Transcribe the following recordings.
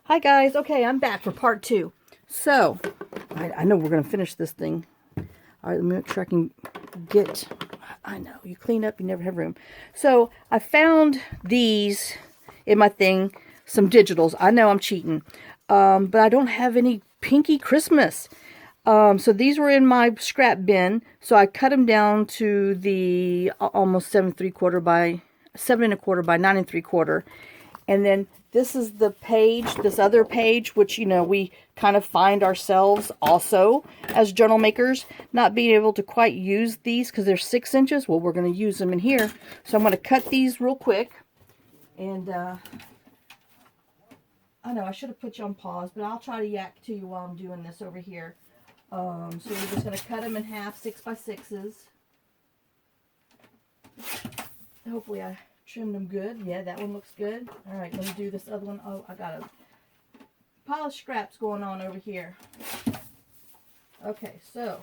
Hi guys, okay, I'm back for part 2. So, I know we're going to finish this thing. Alright, let me make sure I can get, I know, you clean up, you never have room. So, I found these in my thing, some digitals. I know I'm cheating, but I don't have any Pinky Christmas. So these were in my scrap bin, so I cut them down to the almost 7 3/4 by 7 1/4 by 9 3/4. And then this is the page, this other page, which, you know, we kind of find ourselves also as journal makers, not being able to quite use these because they're 6 inches. Well, we're going to use them in here. So I'm going to cut these real quick. And I know I should have put you on pause, but I'll try to yak to you while I'm doing this over here. So we're just going to cut them in half, 6 by 6s. Hopefully I trimmed them good. Yeah, that one looks good. All right, let me do this other one. Oh, I got a pile of scraps going on over here. Okay, so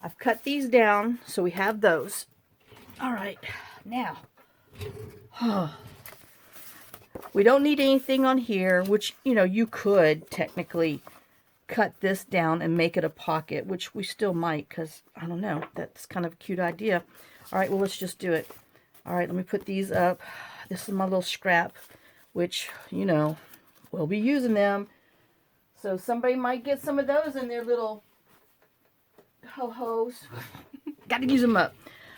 I've cut these down, so we have those. All right, now, we don't need anything on here, which, you know, you could technically cut this down and make it a pocket, which we still might, because, I don't know, that's kind of a cute idea. All right, well, let's just do it. All right, let me put these up. This is my little scrap, which, you know, we'll be using them. So somebody might get some of those in their little ho-hos. Got to use them up.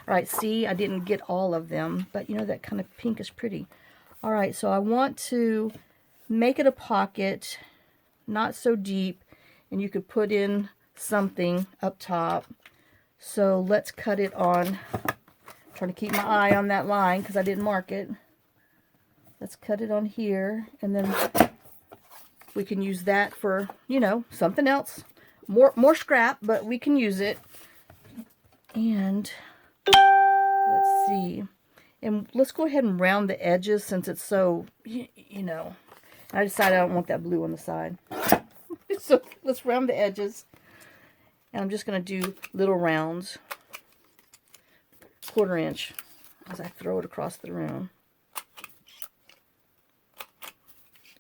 All right, see, I didn't get all of them, but, you know, that kind of pink is pretty. All right, so I want to make it a pocket, not so deep, and you could put in something up top. So let's cut it on. I'm trying to keep my eye on that line because I didn't mark it. Let's cut it on here, and then we can use that for, you know, something else. More scrap, but we can use it. And let's see. And let's go ahead and round the edges since it's so, you know. I decided I don't want that blue on the side. So let's round the edges. And I'm just going to do little rounds. 1/4 inch as I throw it across the room.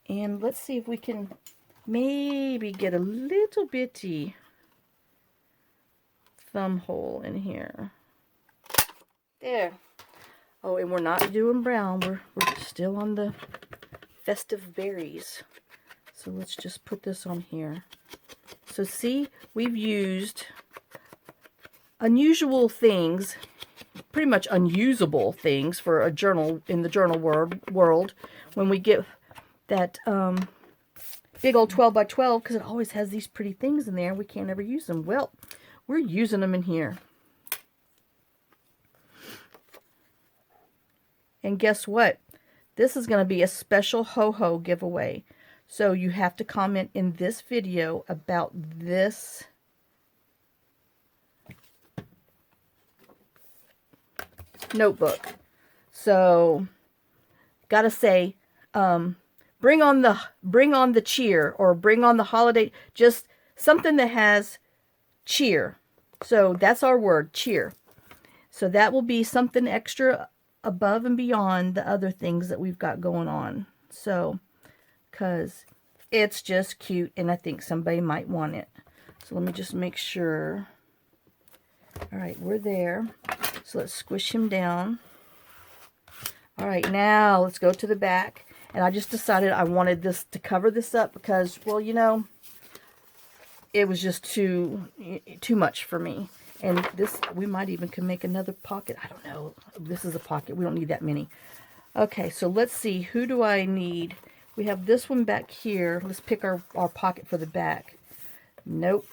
And let's see if we can maybe get a little bitty thumb hole in here. There. Oh, and we're not doing brown. We're still on the festive berries. So let's just put this on here. So see, we've used unusual things, pretty much unusable things for a journal in the journal world when we get that big old 12 by 12, because it always has these pretty things in there. We can't ever use them. Well, we're using them in here. And guess what? This is going to be a special ho-ho giveaway. So you have to comment in this video about this notebook. So, gotta say, bring on the cheer, or bring on the holiday. Just something that has cheer. So that's our word, cheer. So that will be something extra above and beyond the other things that we've got going on. So, because it's just cute, and I think somebody might want it. So let me just make sure. All right, we're there. So let's squish him down. All right, now let's go to the back. And I just decided I wanted this to cover this up because, well, you know, it was just too much for me. And this, we might even can make another pocket. I don't know. This is a pocket. We don't need that many. Okay, so let's see. Who do I need? We have this one back here. Let's pick our pocket for the back. Nope.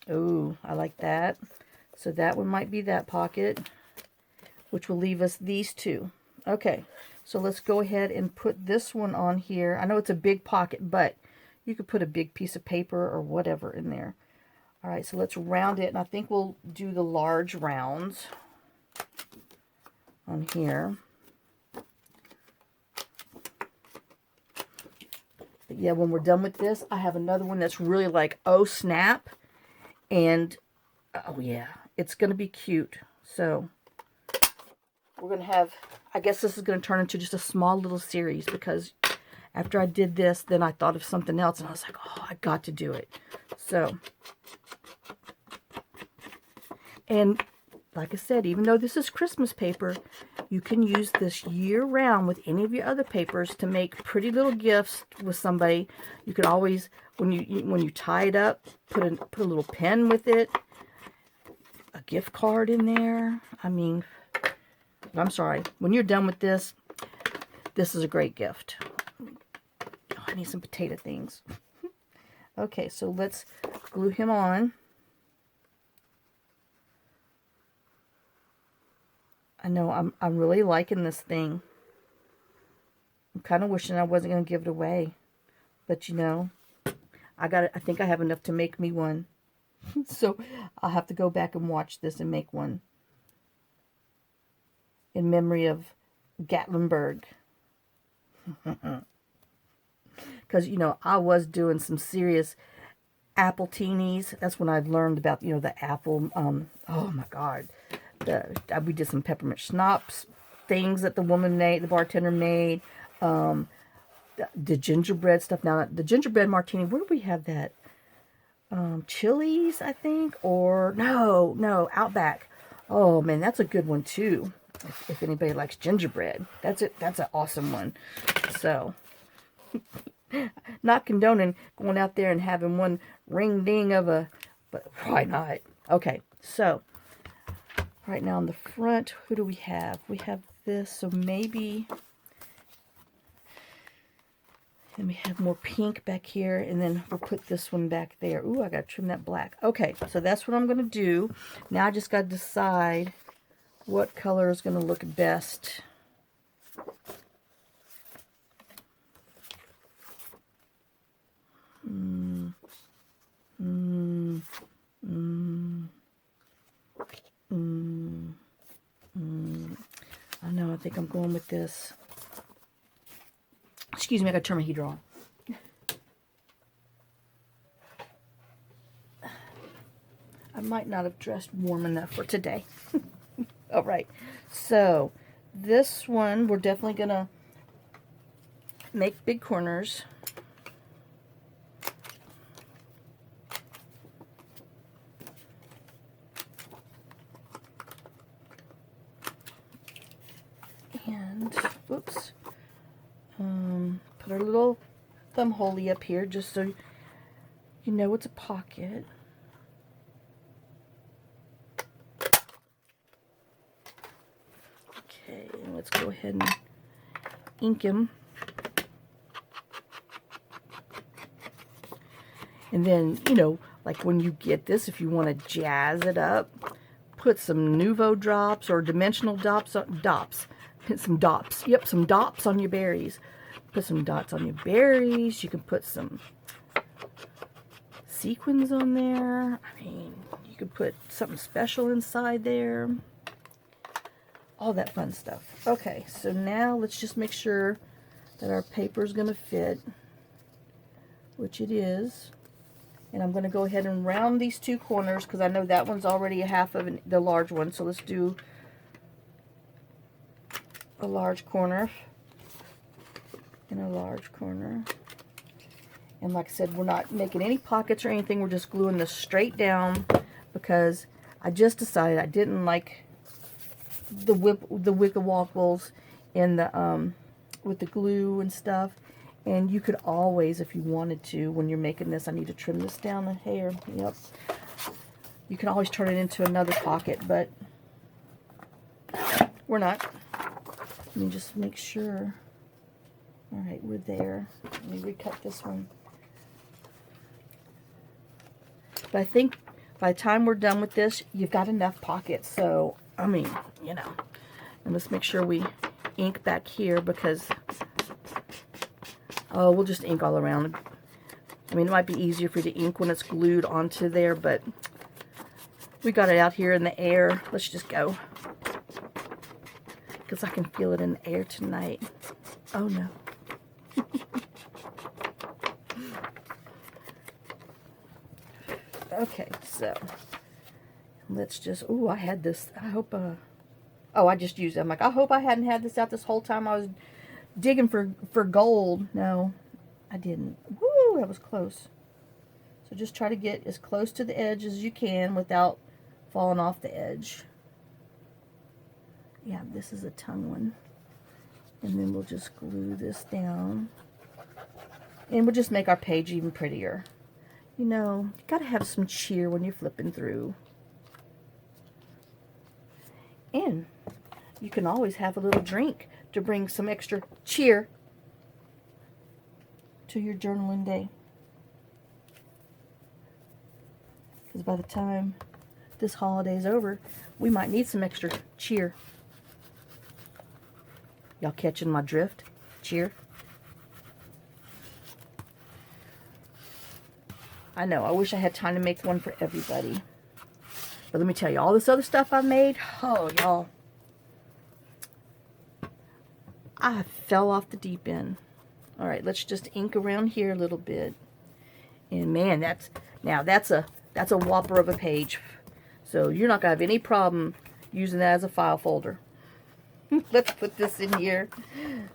Oh, I like that. So that one might be that pocket, which will leave us these two. Okay, so let's go ahead and put this one on here. I know it's a big pocket, but you could put a big piece of paper or whatever in there. All right, so let's round it, and I think we'll do the large rounds on here. But yeah, when we're done with this, I have another one that's really like, oh snap, and oh yeah, it's going to be cute. So we're going to have, I guess this is going to turn into just a small little series because after I did this, then I thought of something else, and I was like, oh, I got to do it. So, and like I said, even though this is Christmas paper, you can use this year-round with any of your other papers to make pretty little gifts with somebody. You could always, when you tie it up, put a little pen with it, a gift card in there. I mean, I'm sorry. When you're done with this, this is a great gift. Oh, I need some potato things. Okay, so let's glue him on. I know I'm really liking this thing. I'm kind of wishing I wasn't going to give it away. But you know, I think I have enough to make me one. So I'll have to go back and watch this and make one. In memory of Gatlinburg. Because, you know, I was doing some serious apple teenies. That's when I learned about, you know, the apple, oh my God. We did some peppermint schnapps things that the woman made, the bartender made. The gingerbread stuff. Now, the gingerbread martini, where do we have that? Chili's, I think, or no, Outback. Oh man, that's a good one too. If anybody likes gingerbread, that's it. That's an awesome one. So, not condoning going out there and having one ring ding of a, but why not? Okay, so right now on the front, who do we have? We have this, so maybe. And we have more pink back here, and then we'll put this one back there. Ooh, I got to trim that black. Okay, so that's what I'm going to do. Now I just got to decide what color is going to look best. I know, I think I'm going with this. Excuse me, I got to turn my heater on. I might not have dressed warm enough for today. All right, so this one, we're definitely going to make big corners. And, oops. Put our little thumb holey up here just so you know it's a pocket. Okay, let's go ahead and ink him. And then, you know, like when you get this, if you want to jazz it up, put some Nuvo drops or dimensional dots. Some dots. Yep, some dots on your berries. Put some dots on your berries. You can put some sequins on there. I mean, you could put something special inside there. All that fun stuff. Okay, so now let's just make sure that our paper is going to fit, which it is. And I'm going to go ahead and round these two corners because I know that one's already a half of the large one. So let's do a large corner and a large corner. And like I said, we're not making any pockets or anything. We're just gluing this straight down because I just decided I didn't like the wiggle woggles in the with the glue and stuff. And you could always, if you wanted to, when you're making this, I need to trim this down a hair. Yep. You can always turn it into another pocket, but we're not. Let me just make sure. All right, we're there. Let me recut this one. But I think by the time we're done with this, you've got enough pockets. So, I mean, you know. And let's make sure we ink back here because, oh, we'll just ink all around. I mean, it might be easier for you to ink when it's glued onto there, but we got it out here in the air. Let's just go. Because I can feel it in the air tonight. Oh, no. Okay, so let's just, ooh, I had this, I hope, oh, I just used it. I'm like, I hope I hadn't had this out this whole time I was digging for gold. No, I didn't. Woo, that was close. So just try to get as close to the edge as you can without falling off the edge. Yeah, this is a tongue one. And then we'll just glue this down. And we'll just make our page even prettier. You know, you gotta have some cheer when you're flipping through. And you can always have a little drink to bring some extra cheer to your journaling day. Because by the time this holiday's over, we might need some extra cheer. Y'all catching my drift? Cheer. I know, I wish I had time to make one for everybody. But let me tell you, all this other stuff I made, oh, y'all. I fell off the deep end. All right, let's just ink around here a little bit. And man, that's a whopper of a page. So you're not gonna have any problem using that as a file folder. Let's put this in here.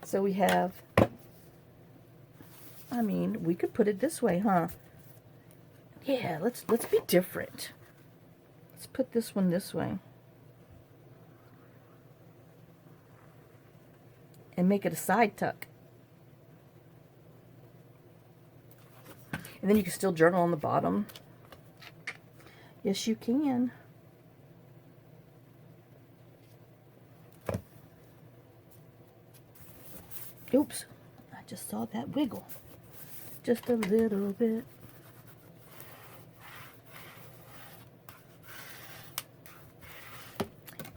So we have, I mean, we could put it this way, huh? Yeah, let's be different. Let's put this one this way. And make it a side tuck. And then you can still journal on the bottom. Yes, you can. Oops, I just saw that wiggle. Just a little bit.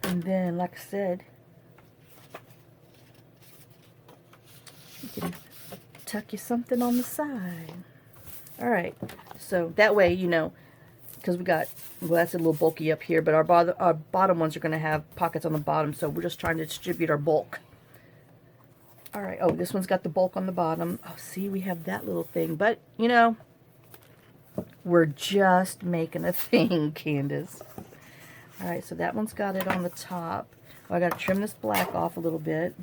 And then, like I said, you can tuck you something on the side. All right, so that way, you know, because we got, well, that's a little bulky up here, but our bottom ones are going to have pockets on the bottom, so we're just trying to distribute our bulk. All right, oh, this one's got the bulk on the bottom. Oh, see, we have that little thing, but, you know, we're just making a thing, Candace. All right, so that one's got it on the top. Oh, I got to trim this black off a little bit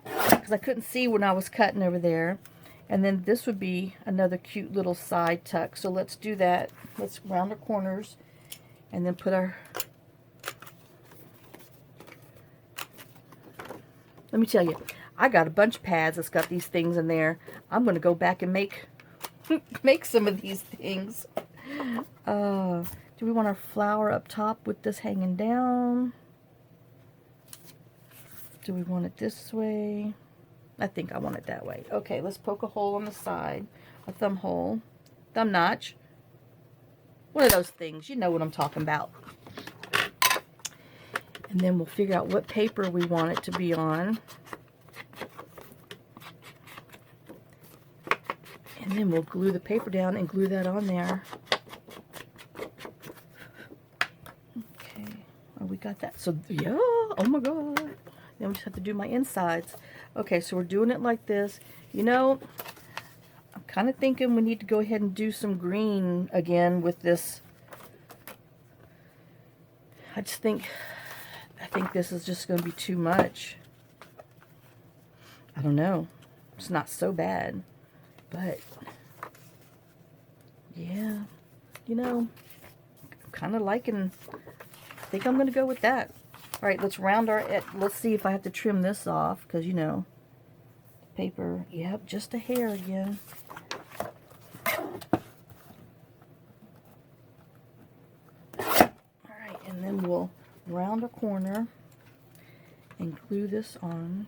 because I couldn't see when I was cutting over there. And then this would be another cute little side tuck. So let's do that. Let's round our corners and then put our... Let me tell you, I got a bunch of pads that's got these things in there. I'm going to go back and make some of these things. Do we want our flower up top with this hanging down? Do we want it this way? I think I want it that way. Okay, let's poke a hole on the side. A thumb hole. Thumb notch. One of those things. You know what I'm talking about. And then we'll figure out what paper we want it to be on. And then we'll glue the paper down and glue that on there. Okay. Oh, we got that. So, yeah. Oh, my God. Then we just have to do my insides. Okay, so we're doing it like this. You know, I'm kind of thinking we need to go ahead and do some green again with this. I think this is just going to be too much. I don't know. It's not so bad. But, yeah, you know, I'm kind of liking, I think I'm going to go with that. All right, let's round our, let's see if I have to trim this off, because, you know, paper, yep, just a hair again. All right, and then we'll round a corner and glue this on.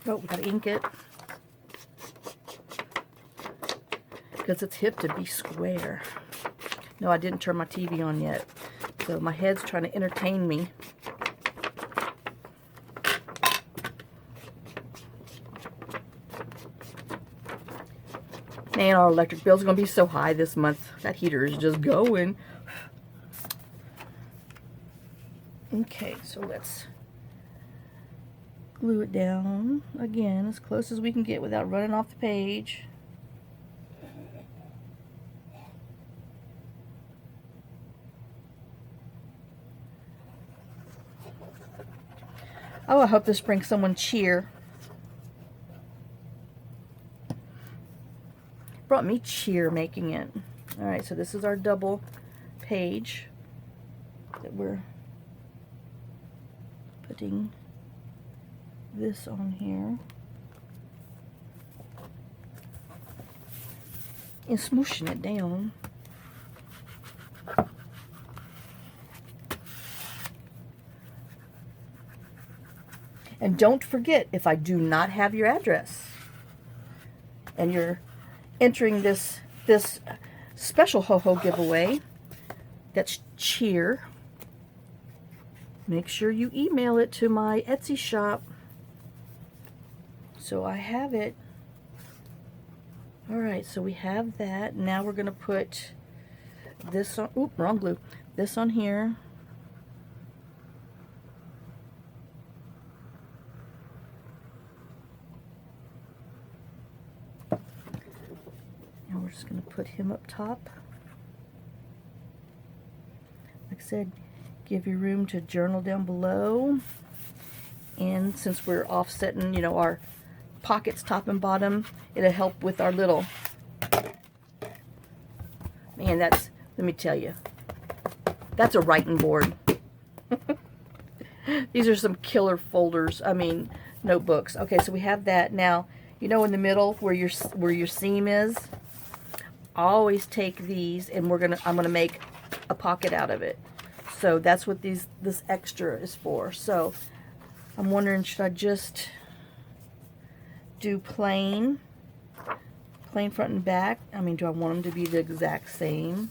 Oh, we gotta ink it. Because it's hip to be square. No, I didn't turn my TV on yet. So my head's trying to entertain me. Man, our electric bill's going to be so high this month. That heater is just going. Okay, so let's glue it down again as close as we can get without running off the page. Oh, I hope this brings someone cheer. Brought me cheer making it. All right, so this is our double page that we're putting this on here and smooshing it down. And don't forget, if I do not have your address and you're entering this special ho-ho giveaway, that's cheer, make sure you email it to my Etsy shop so I have it. All right, so we have that. Now we're going to put this on, oop, wrong glue, this on here. And we're just going to put him up top. Like I said, give you room to journal down below. And since we're offsetting, you know, our pockets top and bottom, it'll help with our little, man, that's, let me tell you, that's a writing board. These are some killer folders, I mean, notebooks. Okay, so we have that. Now, you know, in the middle where your seam is, always take these and I'm gonna make a pocket out of it. So that's what this extra is for. So I'm wondering, should I just do plain front and back? I mean, do I want them to be the exact same?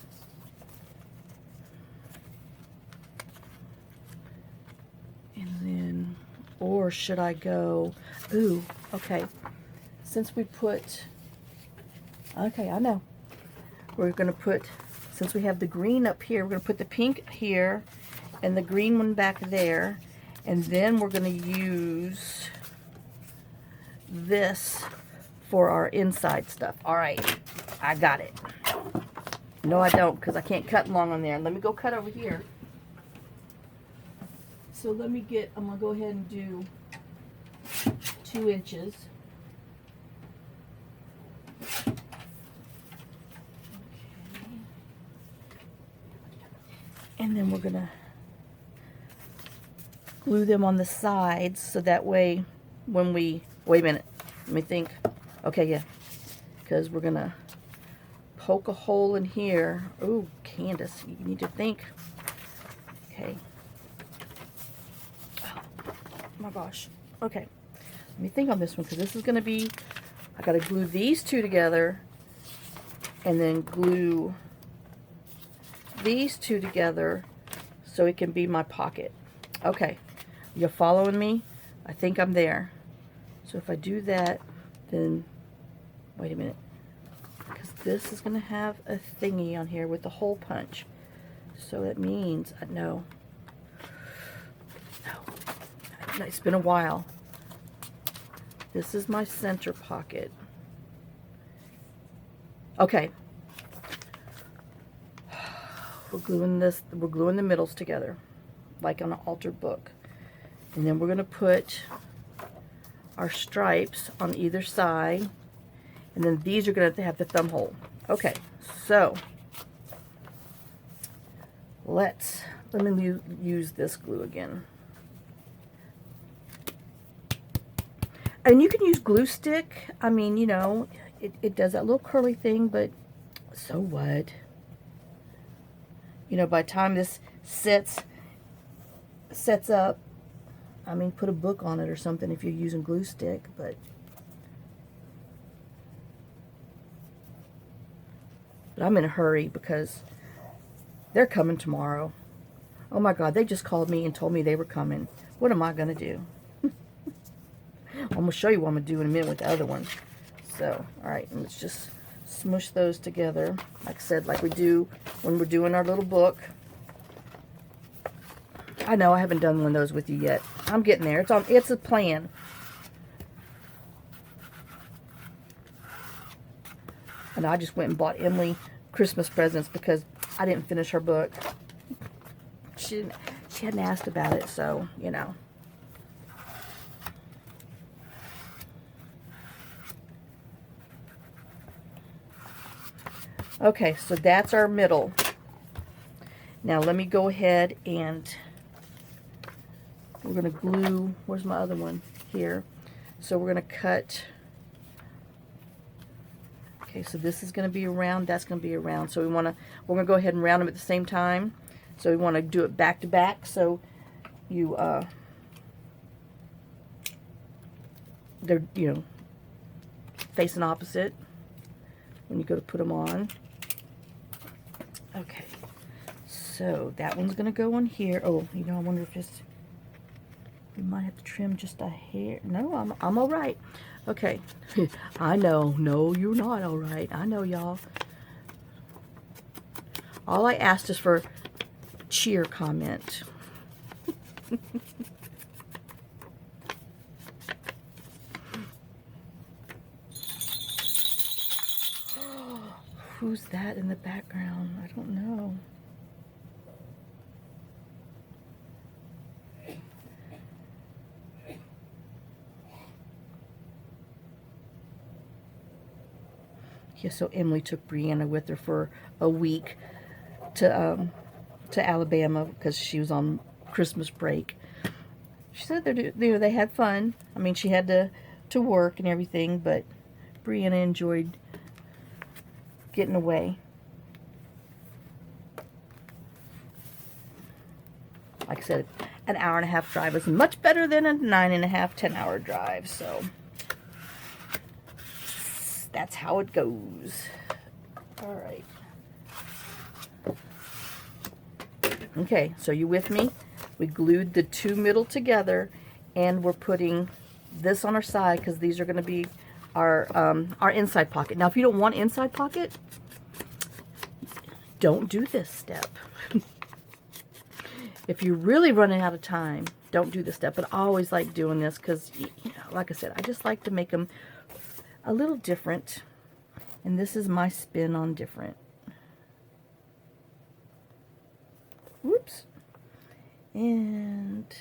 And then, or should I go, ooh, okay, since we put, okay, I know, we're going to put, since we have the green up here, we're going to put the pink here and the green one back there, and then we're going to use this for our inside stuff. All right, I got it. No, I don't, because I can't cut long on there. Let me go cut over here. So let me get, I'm going to go ahead and do 2 inches. Okay. And then we're going to glue them on the sides so that way when we, wait a minute, let me think. Okay, yeah, because we're going to poke a hole in here. Oh, Candace, you need to think. Okay. Oh my gosh. Okay. Let me think on this one, because this is going to be, I got to glue these 2 together and then glue these 2 together so it can be my pocket. Okay. You're following me? I think I'm there. So if I do that, then, wait a minute, because this is going to have a thingy on here with a hole punch. So that means, no, it's been a while. This is my center pocket. Okay. We're gluing the middles together, like on an altered book. And then we're going to put our stripes on either side, and then these are going to have the thumb hole. Okay, so let me use this glue again. And you can use glue stick. I mean, you know, it does that little curly thing, but so what? You know, by the time this sets up, I mean, put a book on it or something if you're using glue stick, but I'm in a hurry because they're coming tomorrow. Oh my God, they just called me and told me they were coming. What am I going to do? I'm going to show you what I'm going to do in a minute with the other one. So, all right, let's just smush those together. Like I said, like we do when we're doing our little book. I know I haven't done one of those with you yet. I'm getting there. It's a plan. And I just went and bought Emily Christmas presents because I didn't finish her book. She hadn't asked about it, so, you know. Okay, so that's our middle. Now let me go ahead and we're going to glue, where's my other one? Here. So we're going to cut, okay, so this is going to be around, that's going to be around. So we're going to go ahead and round them at the same time. So we want to do it back to back. So you, they're, you know, facing opposite when you go to put them on. Okay, so that one's going to go on here. Oh, you know, I wonder if it's, we might have to trim just a hair. No, I'm all right. Okay. I know. No, you're not all right. I know, y'all. All I asked is for cheer comment. Who's that in the background? I don't know. Yeah, so Emily took Brianna with her for a week to Alabama because she was on Christmas break. She said they had fun. I mean, she had to work and everything, but Brianna enjoyed getting away. Like I said, an hour and a half drive is much better than a 9.5, 10-hour drive, so that's how it goes. All right. Okay, so you with me? We glued the two middle together, and we're putting this on our side because these are going to be our inside pocket. Now, if you don't want inside pocket, don't do this step. If you're really running out of time, don't do this step. But I always like doing this because, you know, like I said, I just like to make them a little different. And this is my spin on different. Whoops. And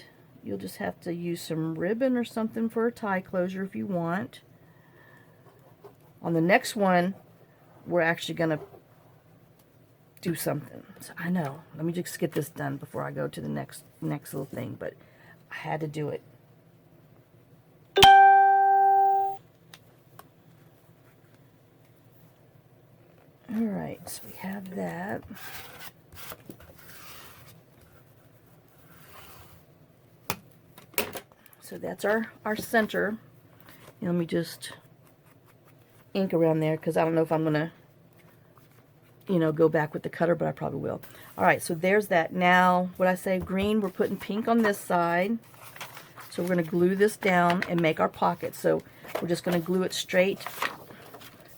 you'll just have to use some ribbon or something for a tie closure if you want. On the next one, we're actually going to do something. So I know. Let me just get this done before I go to the next little thing, but I had to do it. All right, so we have that. So that's our center. And let me just ink around there because I don't know if I'm going to, you know, go back with the cutter, but I probably will. All right, so there's that. Now, what I say, green, we're putting pink on this side. So we're going to glue this down and make our pocket. So we're just going to glue it straight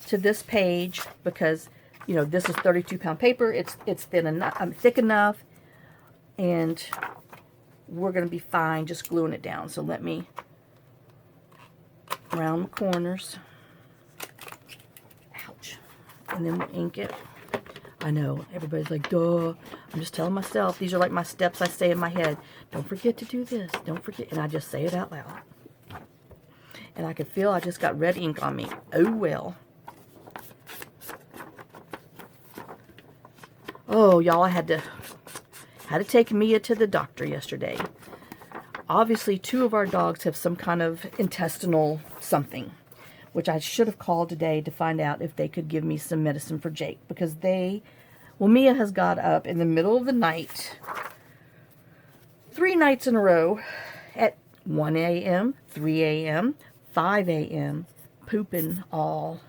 to this page because, you know, this is 32-pound paper. It's thin enough, thick enough, and we're going to be fine just gluing it down. So let me round the corners. Ouch. And then we'll ink it. I know, everybody's like, duh. I'm just telling myself, these are like my steps I say in my head. Don't forget to do this. Don't forget. And I just say it out loud. And I can feel I just got red ink on me. Oh, well. Oh, y'all, I had to take Mia to the doctor yesterday. Obviously, 2 of our dogs have some kind of intestinal something, which I should have called today to find out if they could give me some medicine for Jake. Because well, Mia has got up in the middle of the night, 3 nights in a row, at 1 a.m., 3 a.m., 5 a.m., pooping all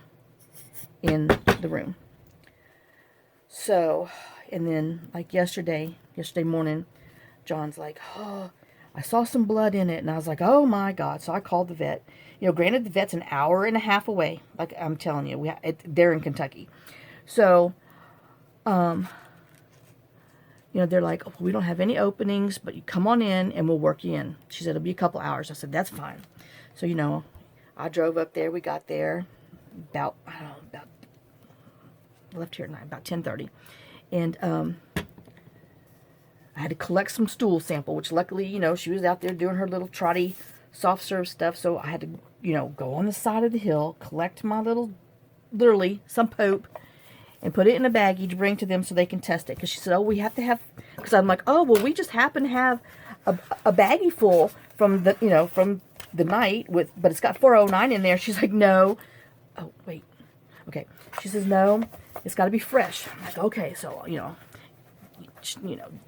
in the room. So, and then, like yesterday morning, John's like, oh, I saw some blood in it. And I was like, oh my God. So I called the vet. You know, granted, the vet's an hour and a half away. Like I'm telling you, they're in Kentucky. So, you know, they're like, oh, we don't have any openings, but you come on in and we'll work you in. She said, it'll be a couple hours. I said, that's fine. So, you know, I drove up there. We got there about, I don't know, left here at night, about 10:30. And I had to collect some stool sample, which luckily, you know, she was out there doing her little trotty soft serve stuff. So I had to, you know, go on the side of the hill, collect my literally some poop, and put it in a baggie to bring to them so they can test it. Because she said, oh, we have to have, because I'm like, oh, well, we just happen to have a baggie full from the, from the night with, but it's got 409 in there. She's like, no. Oh, wait. Okay. She says, no, it's got to be fresh. I'm like, okay. So,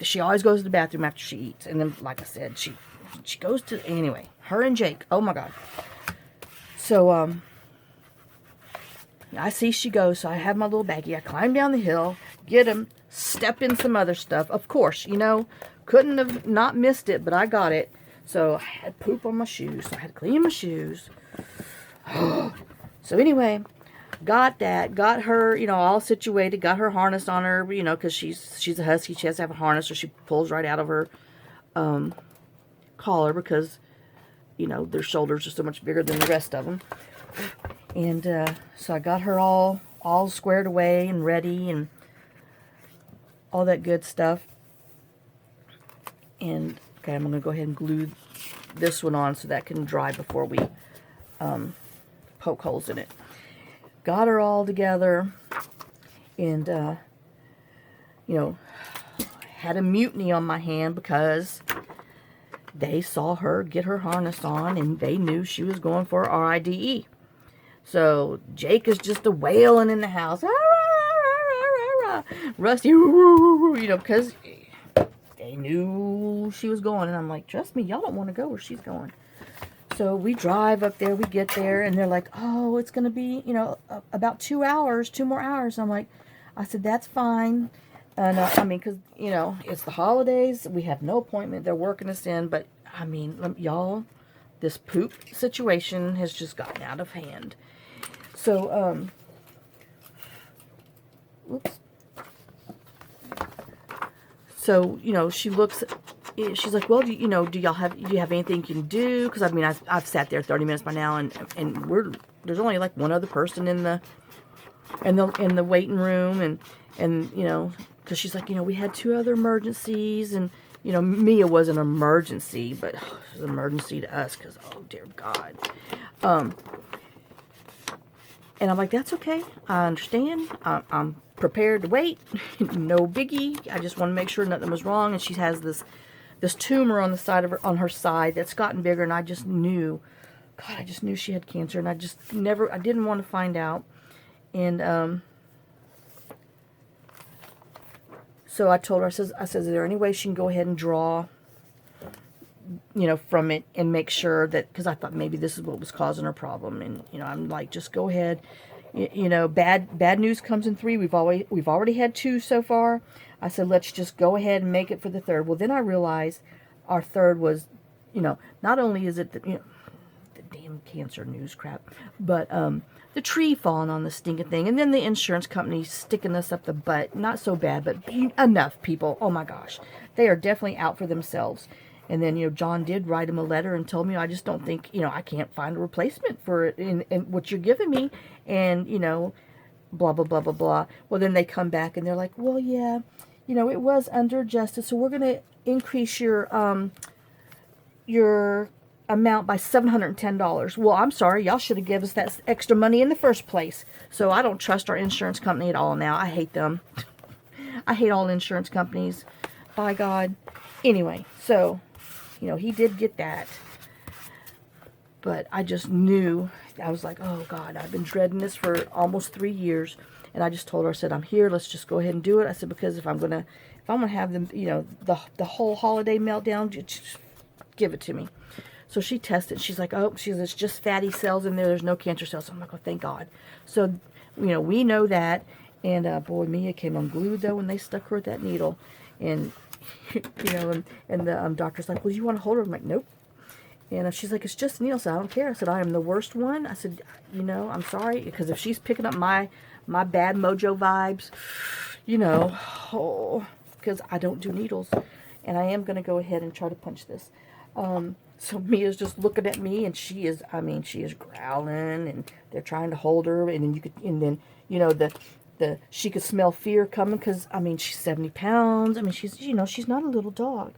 she always goes to the bathroom after she eats. And then, like I said, she goes to, anyway, her and Jake. Oh my God. So, I see she goes, so I have my little baggie. I climb down the hill, get him, step in some other stuff. Of course, couldn't have not missed it, but I got it. So I had poop on my shoes, so I had to clean my shoes. So anyway, got her, all situated, got her harness on her, because she's a husky. She has to have a harness, or she pulls right out of her collar, because, their shoulders are so much bigger than the rest of them. And so I got her all squared away and ready and all that good stuff. And okay, I'm going to go ahead and glue this one on so that can dry before we poke holes in it. Got her all together, and had a mutiny on my hand because they saw her get her harness on and they knew she was going for RIDE. So Jake is just a wailing in the house. Rusty, because they knew she was going. And I'm like, trust me, y'all don't want to go where she's going. So we drive up there, we get there, and they're like, oh, it's going to be, about 2 hours, 2 more hours. I said, that's fine. And because, it's the holidays. We have no appointment. They're working us in. But, y'all, this poop situation has just gotten out of hand. So, oops. So, she looks, she's like, well, do you have anything you can do? Because, I've sat there 30 minutes by now, and there's only like one other person in the waiting room, and because she's like, we had 2 other emergencies, and, Mia was an emergency, but it was an emergency to us, because, oh, dear God. And I'm like, that's okay. I understand. I'm prepared to wait. No biggie. I just want to make sure nothing was wrong. And she has this tumor on the side of on her side that's gotten bigger. And I just knew, God, I just knew she had cancer. And I didn't want to find out. And so I told her, I says, is there any way she can go ahead and draw, from it and make sure that, because I thought maybe this is what was causing her problem. And, I'm like, just go ahead. Bad news comes in 3. We've already had 2 so far. I said, let's just go ahead and make it for the 3rd. Well, then I realized our 3rd was, not only is it the damn cancer news crap, but the tree falling on the stinking thing, and then the insurance company sticking us up the butt. Not so bad, but enough, people. Oh my gosh, they are definitely out for themselves. And then, John did write him a letter and told me, I just don't think, I can't find a replacement for it in what you're giving me. And, blah, blah, blah, blah, blah. Well, then they come back and they're like, well, yeah, it was under adjusted. So we're going to increase your amount by $710. Well, I'm sorry. Y'all should have given us that extra money in the first place. So I don't trust our insurance company at all now. I hate them. I hate all insurance companies. By God. Anyway, so... he did get that, but I just knew, I was like, oh God, I've been dreading this for almost 3 years. And I just told her, I said, I'm here, let's just go ahead and do it. I said, because if I'm gonna have them, the whole holiday meltdown, just give it to me. So she tested, she's like, oh, it's just fatty cells in there, there's no cancer cells. I'm like, oh, thank God. So, we know that. And boy, Mia came unglued though when they stuck her with that needle. And and the doctor's like, well, you want to hold her? I'm like, nope. And she's like, it's just needle, so I don't care. I said, I am the worst one. I said, I'm sorry, because if she's picking up my bad mojo vibes, because I don't do needles. And I am going to go ahead and try to punch this. So Mia's just looking at me, and she is growling, and they're trying to hold her, and then she could smell fear coming, because, she's 70 pounds. She's, she's not a little dog.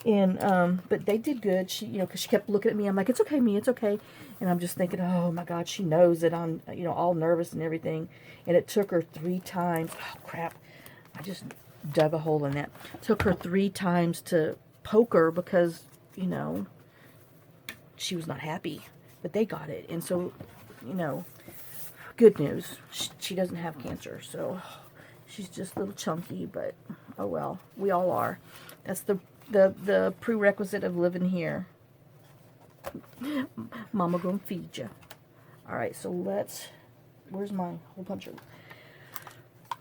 And, but they did good. She, you know, because she kept looking at me. I'm like, it's okay, Mia, it's okay. And I'm just thinking, oh my God, she knows that I'm, you know, all nervous and everything. And it took her 3 times. Oh, crap. I just dug a hole in that. Took her 3 times to poke her because, you know, she was not happy. But they got it. And so, you know, good news. She doesn't have cancer. So she's just a little chunky, but oh well. We all are. That's the prerequisite of living here. Mama gonna feed you. Alright, so let's... Where's my hole puncher?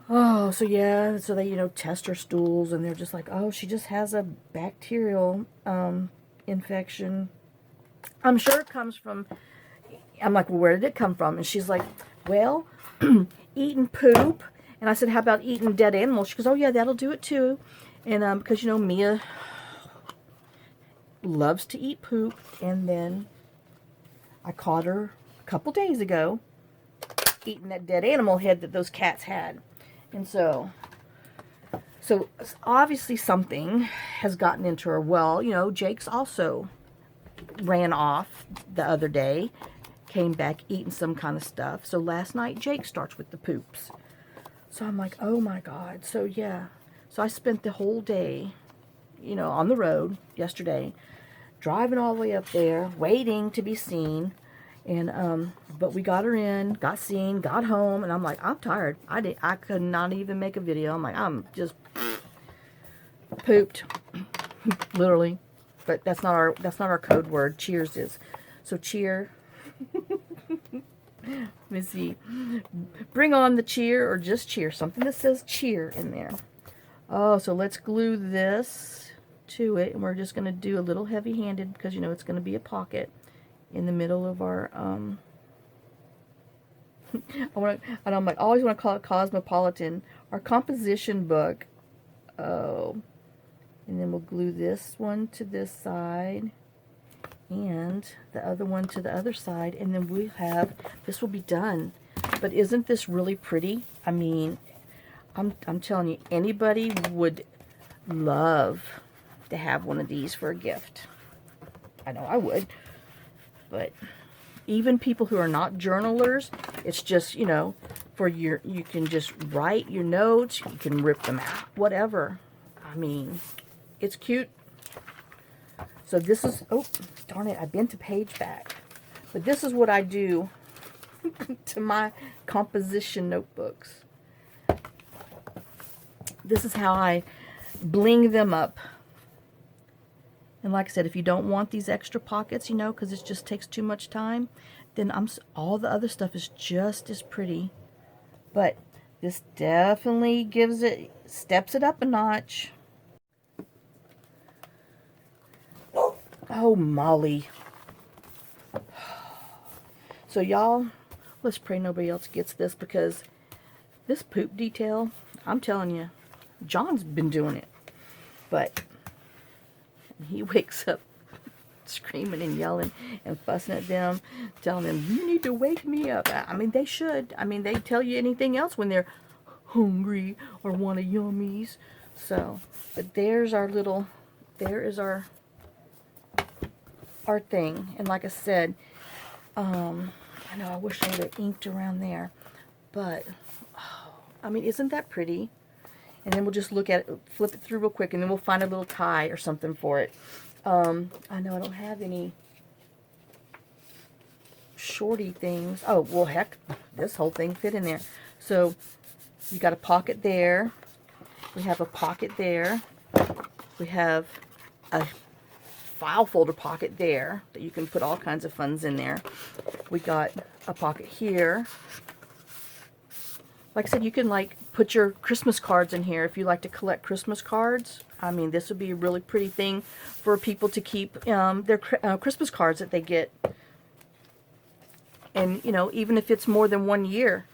Oh, so yeah, so they, you know, test her stools, and they're just like, oh, she just has a bacterial infection. I'm sure it comes from... I'm like, well, where did it come from? And she's like, well, eating poop. And I said, how about eating dead animals? She goes, oh yeah, that'll do it too. And because, you know, Mia loves to eat poop. And then I caught her a couple days ago eating that dead animal head that those cats had. And so obviously something has gotten into her. Well, you know, Jake's also ran off the other day, came back eating some kind of stuff. So last night Jake starts with the poops. So I'm like, oh my God. So yeah, so I spent the whole day, you know, on the road yesterday, driving all the way up there, waiting to be seen. And but we got her in, got seen, got home, and I'm like, I'm tired. I could not even make a video. I'm like, I'm just pooped, literally. But that's not our code word. Cheers is. So cheer. Let me see. Bring on the cheer, or just cheer. Something that says cheer in there. Oh, so let's glue this to it, and we're just going to do a little heavy-handed because, you know, it's going to be a pocket in the middle of our, I'm like, I always want to call it Cosmopolitan, our composition book. Oh, and then we'll glue this one to this side, and the other one to the other side, and then we have, this will be done. But isn't this really pretty? I mean, I'm telling you, anybody would love to have one of these for a gift. I know I would. But even people who are not journalers, it's just, you know, for your, you can just write your notes, you can rip them out, whatever. I mean, it's cute. So this is, oh, darn it, I bent a page back. But this is what I do to my composition notebooks. This is how I bling them up. And like I said, if you don't want these extra pockets, you know, because it just takes too much time, then all the other stuff is just as pretty. But this definitely gives it, steps it up a notch. Oh, Molly. So y'all, let's pray nobody else gets this, because this poop detail, I'm telling you, John's been doing it. But he wakes up screaming and yelling and fussing at them, telling them, you need to wake me up. I mean, they should. I mean, they tell you anything else when they're hungry or want a yummies. So, but there's our little, there is our thing. And like I said, I know I wish I would have inked around there, but, oh, I mean, isn't that pretty? And then we'll just look at it, flip it through real quick, and then we'll find a little tie or something for it. I know I don't have any shorty things. Oh, well, heck, this whole thing fit in there. So you got a pocket there. We have a pocket there. We have a file folder pocket there that you can put all kinds of funds in there. We got a pocket here. Like I said, you can like put your Christmas cards in here if you like to collect Christmas cards. I mean, this would be a really pretty thing for people to keep their Christmas cards that they get. And, you know, even if it's more than 1 year,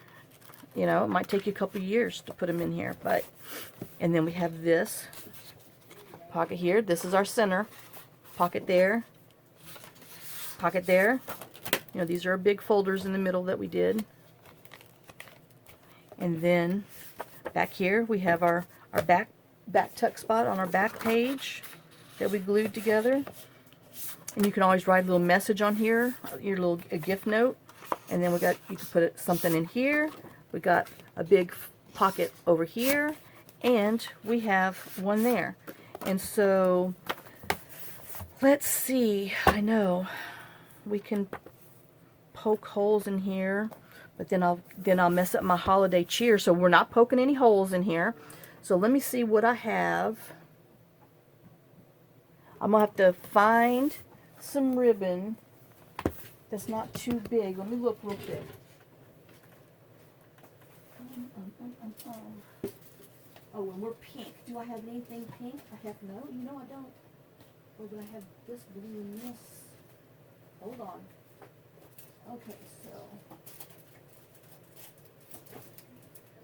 you know, it might take you a couple years to put them in here. But, and then we have this pocket here. This is our center. Pocket there. Pocket there. You know, these are our big folders in the middle that we did. And then back here we have our back tuck spot on our back page. that we glued together. And you can always write a little message on here, your little a gift note. And then you can put something in here. We got a big pocket over here, and we have one there. And so let's see, I know we can poke holes in here, but then I'll mess up my holiday cheer, so we're not poking any holes in here. So let me see what I have. I'm gonna have to find some ribbon that's not too big. Let me look real quick. Oh, and we're pink. Do I have anything pink? I have no. You know I don't. Oh, but I have this blue and this. Hold on. Okay, so.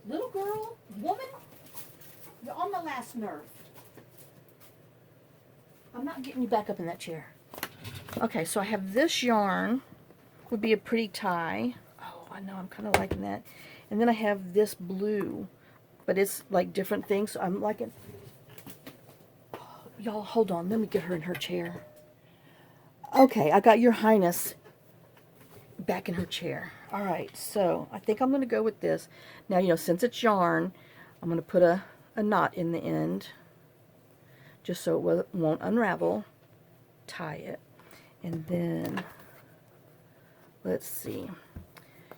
Little girl, woman, you're on my last nerve. I'm not getting you back up in that chair. Okay, so I have this yarn. Would be a pretty tie. Oh, I know, I'm kind of liking that. And then I have this blue, but it's like different things. So I'm liking. Oh, y'all, hold on. Let me get her in her chair. Okay, I got your highness back in her chair. All right, so I think I'm going to go with this. Now, you know, since it's yarn, I'm going to put a knot in the end, just so it won't unravel. Tie it, and then let's see.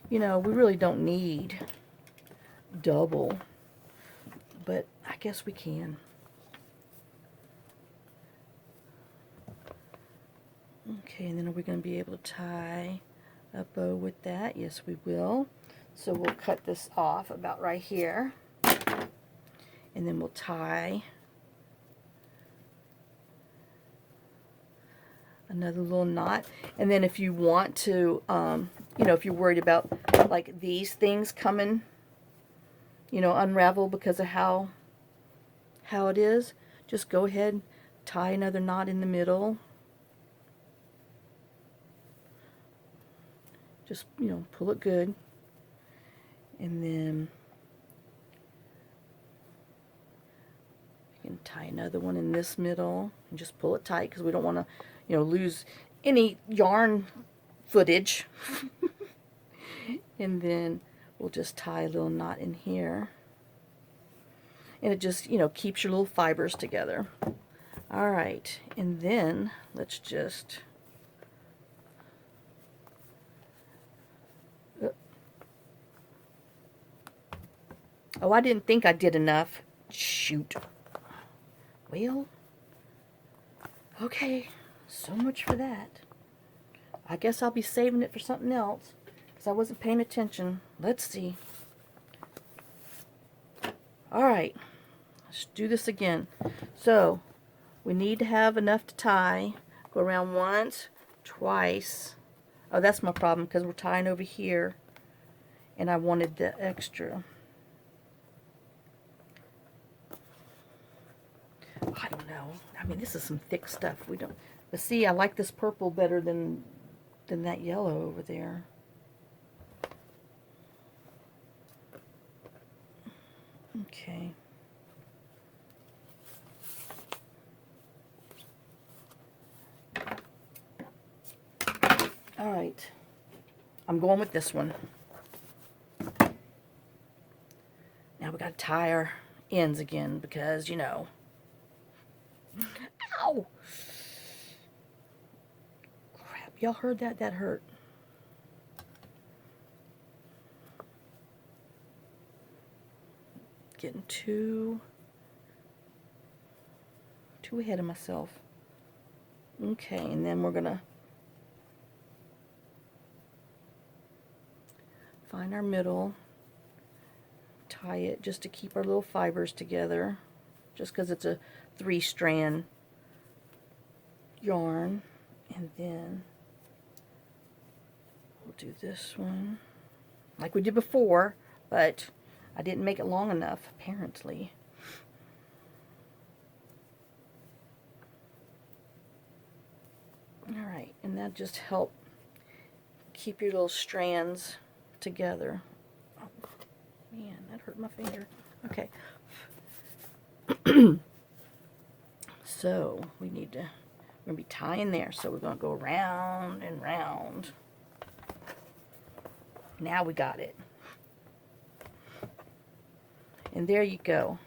You know, we really don't need double, but I guess we can. Okay, and then are we going to be able to tie a bow with that? Yes, we will. So we'll cut this off about right here, and then we'll tie another little knot. And then if you want to, you know, if you're worried about like these things coming, you know, unravel because of how it is, just go ahead, tie another knot in the middle. Just, you know, pull it good, and then you can tie another one in this middle and just pull it tight, because we don't want to, you know, lose any yarn footage. And then we'll just tie a little knot in here, and it just, you know, keeps your little fibers together. All right, and then let's just oh, I didn't think I did enough. Shoot. Well, okay, so much for that. I guess I'll be saving it for something else, because I wasn't paying attention. Let's see. All right, let's do this again. So, we need to have enough to tie. Go around once, twice. Oh, that's my problem, because we're tying over here, and I wanted the extra. I don't know. I mean, this is some thick stuff. We don't. But see, I like this purple better than that yellow over there. Okay. All right. I'm going with this one. Now we got to tie our ends again, because, you know. Ow! Crap, y'all heard that? That hurt. Getting too ahead of myself. Okay, and then we're gonna find our middle, tie it just to keep our little fibers together, just because it's a 3-strand yarn. And then we'll do this one like we did before, but I didn't make it long enough, apparently. Alright, and that just helped keep your little strands together. Oh, man, that hurt my finger. Okay. So we need to, we're going to be tying there. So we're going to go round and round. Now we got it. And there you go.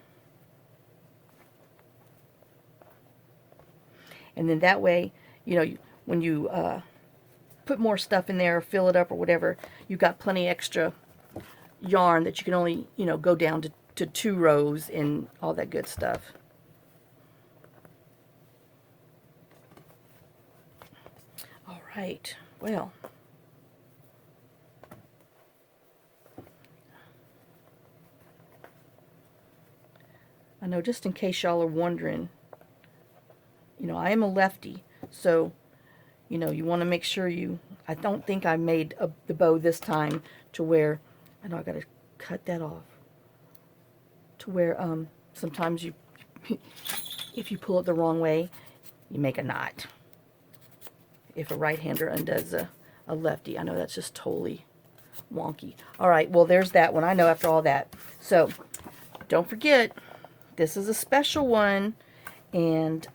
And then that way, you know, when you put more stuff in there, or fill it up or whatever, you've got plenty extra yarn that you can only, you know, go down to 2 rows and all that good stuff. All right, well, I know, just in case y'all are wondering, you know, I am a lefty, so, you know, you want to make sure you, I don't think I made the bow this time to where, I know I got to cut that off, to where sometimes you, if you pull it the wrong way, you make a knot. If a right-hander undoes a lefty. I know that's just totally wonky. All right, well, there's that one. I know after all that. So, don't forget, this is a special one. And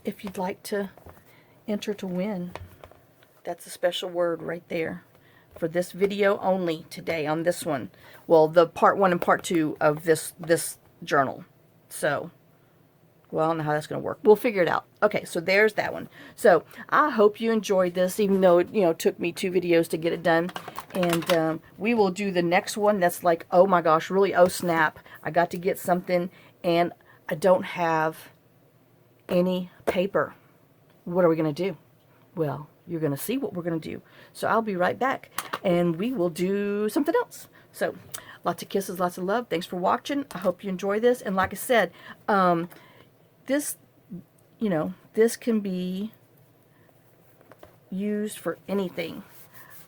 if you'd like to enter to win, that's a special word right there for this video only today on this one. Well, the part 1 and part 2 of this journal. So, well, I don't know how that's going to work. We'll figure it out. Okay, so there's that one. So, I hope you enjoyed this, even though it, you know, took me 2 videos to get it done. And we will do the next one that's like, oh my gosh, really, oh snap. I got to get something, and I don't have any paper. What are we going to do? Well, you're going to see what we're going to do. So I'll be right back, and we will do something else. So, lots of kisses, lots of love. Thanks for watching. I hope you enjoy this. And like I said, this, you know, this can be used for anything.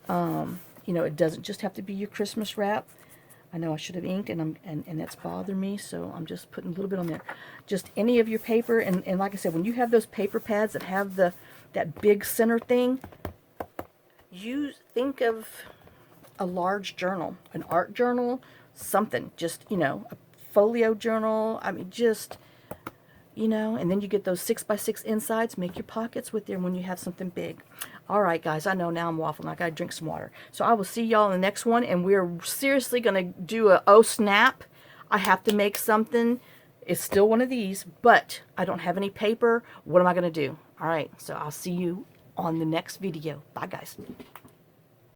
You know, it doesn't just have to be your Christmas wrap. I know I should have inked, and that's bothering me, so I'm just putting a little bit on there. Just any of your paper, and like I said, when you have those paper pads that have that big center thing, think of a large journal, an art journal, something, just, you know, a folio journal. I mean, just, you know, and then you get those 6x6 insides, make your pockets with them when you have something big. All right, guys, I know now I'm waffling. I got to drink some water. So I will see y'all in the next one, and we're seriously going to do a, oh, snap. I have to make something. It's still one of these, but I don't have any paper. What am I going to do? All right, so I'll see you on the next video. Bye, guys.